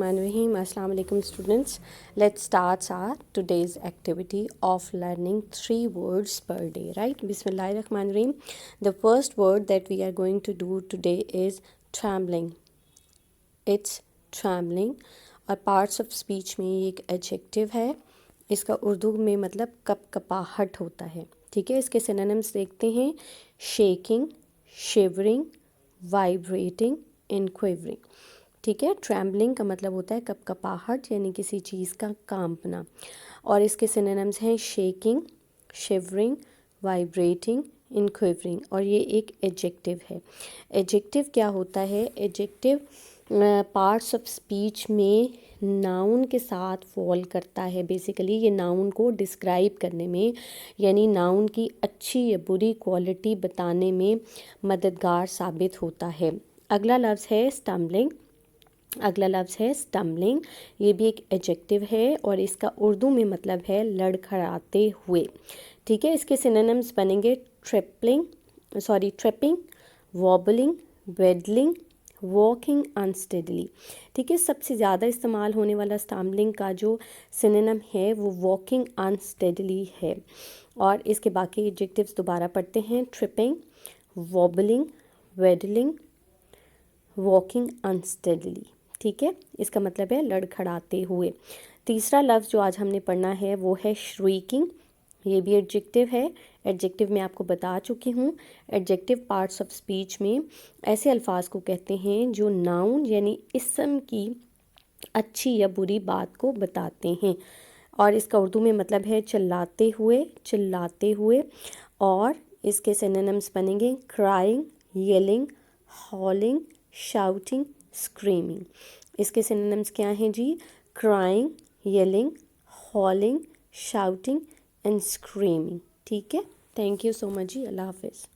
Bismillahirrahmanirrahim. Assalamu alaikum students. Let's start our today's activity of learning 3 words per day, right? Bismillahirrahmanirrahim. The first word that we are going to do today is trembling. It's trembling. और parts of speech में ये एक adjective है. इसका उर्दू में मतलब कपकपाहट होता है. ठीक है, इसके सिनोनिम्स देखते हैं. Shaking, shivering, vibrating and quivering. ठीक है, ट्रैम्बलिंग का मतलब होता है कपकपाहट यानी किसी चीज़ का कांपना. और इसके सिनोनिम्स हैं shaking, shivering, vibrating and quivering. और ये एक एडजेक्टिव है. एडजेक्टिव क्या होता है? एडजेक्टिव पार्ट्स ऑफ स्पीच में नाउन के साथ फॉल करता है. बेसिकली ये नाउन को डिस्क्राइब करने में यानी नाउन की अच्छी या बुरी क्वालिटी बताने में मददगार साबित होता है. अगला लफ्ज़ है स्टम्बलिंग. ये भी एक एडजेक्टिव है और इसका उर्दू में मतलब है लड़खड़ाते हुए. ठीक है, इसके सिनोनिम्स बनेंगे tripping, wobbling, waddling, walking unsteadily. ठीक है, सबसे ज़्यादा इस्तेमाल होने वाला स्टम्बलिंग का जो सिनोनिम है वो वॉकिंग अनस्टेडली है. और इसके बाकी एडजेक्टिव्स दोबारा पढ़ते हैं. Tripping, wobbling, waddling, walking unsteadily. ठीक है, इसका मतलब है लड़खड़ाते हुए. तीसरा लफ्ज़ जो आज हमने पढ़ना है वो है श्रीकिंग. ये भी एडजेक्टिव है. एडजेक्टिव मैं आपको बता चुकी हूँ. एडजेक्टिव पार्ट्स ऑफ स्पीच में ऐसे अल्फाज को कहते हैं जो नाउन यानी इस्म की अच्छी या बुरी बात को बताते हैं. और इसका उर्दू में मतलब है चिल्लाते हुए. और इसके सिनोनिम्स बनेंगे crying, yelling, howling, shouting, screaming. इसके सिनोनिम्स क्या हैं जी? Crying, yelling, howling, shouting and screaming. ठीक है, थैंक यू सो मच जी. अल्लाह हाफिज़.